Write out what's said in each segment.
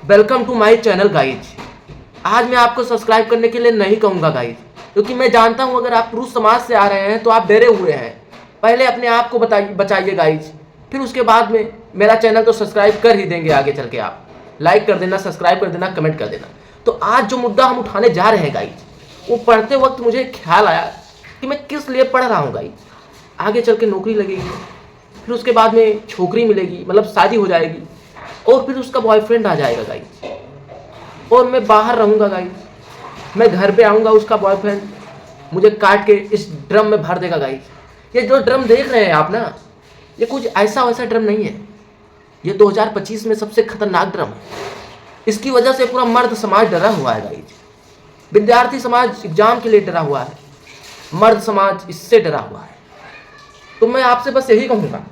Welcome to my channel guys. आज मैं आपको सब्सक्राइब करने के लिए नहीं कहूँगा गाइज, क्योंकि मैं जानता हूँ अगर आप पुरुष समाज से आ रहे हैं तो आप डरे हुए हैं। पहले अपने आप को बचाइए गाइज, फिर उसके बाद में मेरा चैनल तो सब्सक्राइब कर ही देंगे। आगे चल के आप लाइक कर देना, सब्सक्राइब कर देना, कमेंट कर देना। तो आज जो मुद्दा हम उठाने जा रहे हैं गाइज, वो पढ़ते वक्त मुझे ख्याल आया कि मैं किस लिए पढ़ रहा हूँ गाइज। आगे चल के नौकरी लगेगी, फिर उसके बाद में छोकरी मिलेगी, मतलब शादी हो जाएगी, और फिर उसका बॉयफ्रेंड आ जाएगा गाइस, और मैं बाहर रहूँगा गाइस। मैं घर पे आऊँगा, उसका बॉयफ्रेंड मुझे काट के इस ड्रम में भर देगा गाइस। ये जो ड्रम देख रहे हैं आप ना, ये कुछ ऐसा वैसा ड्रम नहीं है। ये 2025 में सबसे खतरनाक ड्रम है। इसकी वजह से पूरा मर्द समाज डरा हुआ है गाइस। विद्यार्थी समाज एग्जाम के लिए डरा हुआ है, मर्द समाज इससे डरा हुआ है। तो मैं आपसे बस यही कहूँगा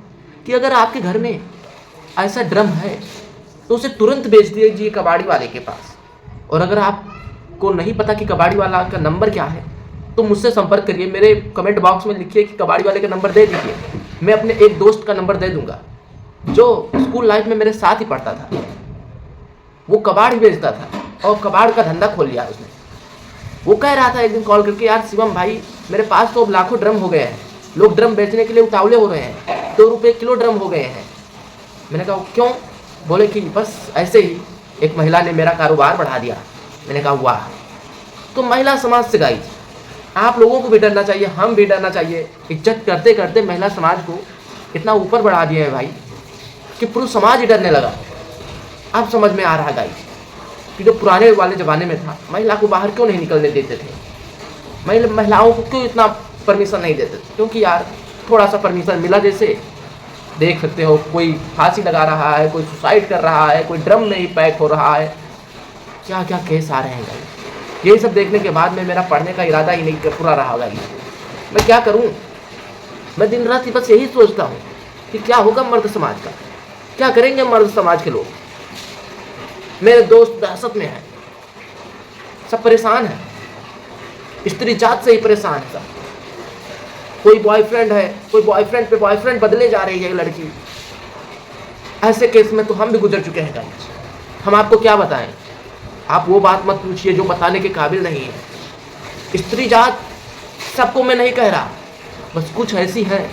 कि अगर आपके घर में ऐसा ड्रम है तो उसे तुरंत बेच दीजिए कबाड़ी वाले के पास। और अगर आपको नहीं पता कि कबाड़ी वाला का नंबर क्या है तो मुझसे संपर्क करिए। मेरे कमेंट बॉक्स में लिखिए कि कबाड़ी वाले का नंबर दे दीजिए। मैं अपने एक दोस्त का नंबर दे दूंगा जो स्कूल लाइफ में मेरे साथ ही पढ़ता था। वो कबाड़ ही बेचता था और कबाड़ का धंधा खोल लिया उसने। वो कह रहा था एक दिन कॉल करके, यार शिवम भाई, मेरे पास तो अब लाखों ड्रम हो गए हैं, लोग ड्रम बेचने के लिए उतावले हो रहे हैं, 2 रुपये किलो ड्रम हो गए हैं। मैंने कहा क्यों? बोले कि बस ऐसे ही एक महिला ने मेरा कारोबार बढ़ा दिया। मैंने कहा वाह। तो महिला समाज से गाइज आप लोगों को भी डरना चाहिए, हम भी डरना चाहिए। इज्जत करते करते महिला समाज को इतना ऊपर बढ़ा दिया है भाई कि पुरुष समाज ही डरने लगा। अब समझ में आ रहा है गाइज कि जो पुराने वाले ज़माने में था, महिला को बाहर क्यों नहीं निकलने देते थे, महिलाओं को क्यों इतना परमिशन नहीं देते थे। क्योंकि यार थोड़ा सा परमिशन मिला, जैसे देख सकते हो कोई फांसी लगा रहा है, कोई सुसाइड कर रहा है, कोई ड्रम में ही पैक हो रहा है, क्या क्या केस आ रहे हैं गाइस। यही सब देखने के बाद में मेरा पढ़ने का इरादा ही नहीं पूरा रहा गाइस। मैं क्या करूं? मैं दिन रात बस यही सोचता हूं कि क्या होगा मर्द समाज का, क्या करेंगे मर्द समाज के लोग। मेरे दोस्त दहशत में हैं, सब परेशान हैं, स्त्री जात से ही परेशान है सब। कोई बॉयफ्रेंड है, कोई बॉयफ्रेंड पे बॉयफ्रेंड बदले जा रही है लड़की। ऐसे केस में तो हम भी गुजर चुके हैं गाइस। हम आपको क्या बताएं? आप वो बात मत पूछिए जो बताने के काबिल नहीं है। स्त्री जात सबको मैं नहीं कह रहा, बस कुछ ऐसी हैं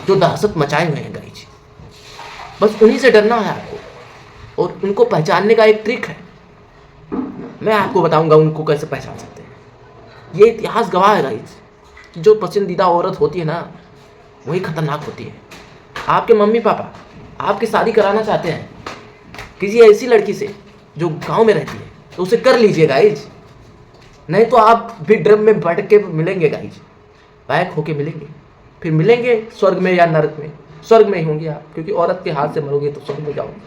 जो दहशत मचाए हुए हैं गाइस। बस उन्हीं से डरना है आपको, और उनको पहचानने का एक ट्रिक है। मैं आपको बताऊंगा उनको कैसे पहचान सकते हैं। ये इतिहास गवाह है गाइस, जो पसंदीदा औरत होती है ना, वही खतरनाक होती है। आपके मम्मी पापा आपकी शादी कराना चाहते हैं किसी ऐसी लड़की से जो गांव में रहती है, तो उसे कर लीजिए गाइज। नहीं तो आप भी ड्रम में भटक के मिलेंगे गाइज, पैक होके मिलेंगे। फिर मिलेंगे स्वर्ग में या नरक में। स्वर्ग में ही होंगे आप, क्योंकि औरत के हाथ से मरोगे तो स्वर्ग में जाओगे।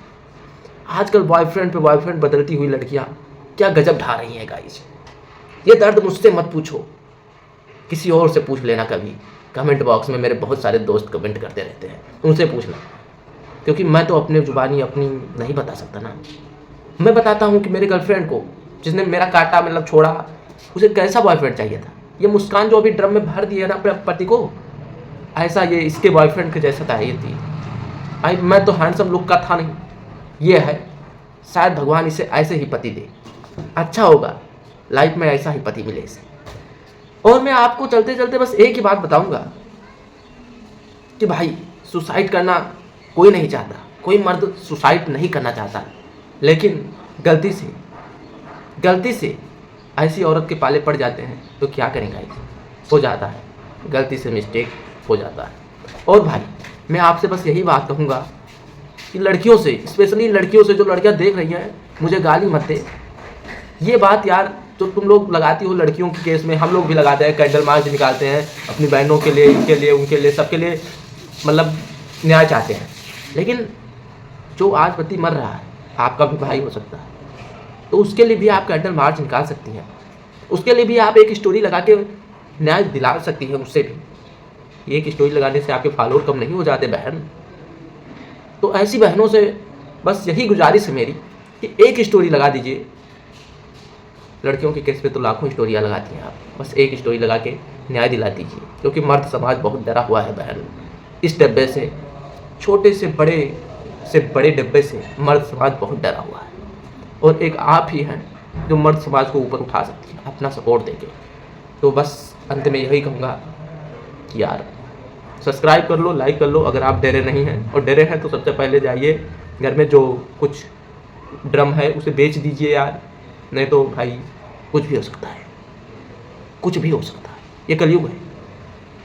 आजकल बॉयफ्रेंड पे बॉयफ्रेंड बदलती हुई लड़कियां क्या गजब ढा रही हैं गाइज। ये दर्द मुझसे मत पूछो, किसी और से पूछ लेना कभी। कमेंट बॉक्स में मेरे बहुत सारे दोस्त कमेंट करते रहते हैं, उनसे पूछना, क्योंकि मैं तो अपने जुबानी अपनी नहीं बता सकता ना। मैं बताता हूँ कि मेरे गर्लफ्रेंड को, जिसने मेरा काटा मतलब छोड़ा, उसे कैसा बॉयफ्रेंड चाहिए था। ये मुस्कान जो अभी ड्रम में भर दिया ना अपने पति को, ऐसा ये इसके बॉयफ्रेंड के जैसा था। ये थी भाई, मैं तो हैंडसम लुक का था नहीं, ये है। शायद भगवान इसे ऐसे ही पति दे, अच्छा होगा लाइफ में ऐसा ही पति मिले इसे। और मैं आपको चलते चलते बस एक ही बात बताऊंगा कि भाई सुसाइड करना कोई नहीं चाहता, कोई मर्द सुसाइड नहीं करना चाहता, लेकिन गलती से ऐसी औरत के पाले पड़ जाते हैं तो क्या करेंगे, हो जाता है, गलती से मिस्टेक हो जाता है। और भाई मैं आपसे बस यही बात कहूँगा कि लड़कियों से, स्पेशली लड़कियों से, जो लड़कियाँ देख रही हैं, मुझे गाली मत दे। ये बात यार जो तुम लोग लगाती हो लड़कियों के केस में, हम लोग भी लगाते हैं, कैंडल मार्च निकालते हैं अपनी बहनों के लिए, इनके लिए, उनके लिए, सबके लिए, मतलब न्याय चाहते हैं। लेकिन जो आज पति मर रहा है, आपका भी भाई हो सकता है, तो उसके लिए भी आप कैंडल मार्च निकाल सकती हैं। उसके लिए भी आप एक स्टोरी लगा के न्याय दिला सकती हैं उससे भी। एक स्टोरी लगाने से आपके फॉलोअर कम नहीं हो जाते बहन। तो ऐसी बहनों से बस यही गुजारिश है मेरी कि एक स्टोरी लगा दीजिए। लड़कियों के केस पे तो लाखों स्टोरियाँ लगाती हैं आप, बस एक स्टोरी लगा के न्याय दिला दीजिए। क्योंकि मर्द समाज बहुत डरा हुआ है बहन, इस डब्बे से, छोटे से बड़े डिब्बे से मर्द समाज बहुत डरा हुआ है। और एक आप ही हैं जो मर्द समाज को ऊपर उठा सकती हैं अपना सपोर्ट देके। तो बस अंत में यही कहूँगा कि यार सब्सक्राइब कर लो, लाइक कर लो अगर आप डरे नहीं हैं, और डरे हैं तो सबसे पहले जाइए घर में जो कुछ ड्रम है उसे बेच दीजिए यार, नहीं तो भाई कुछ भी हो सकता है, कुछ भी हो सकता है, ये कलयुग है।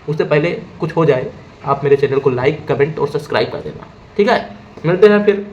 उससे पहले कुछ हो जाए आप मेरे चैनल को लाइक, कमेंट और सब्सक्राइब कर देना, ठीक है। मिलते हैं फिर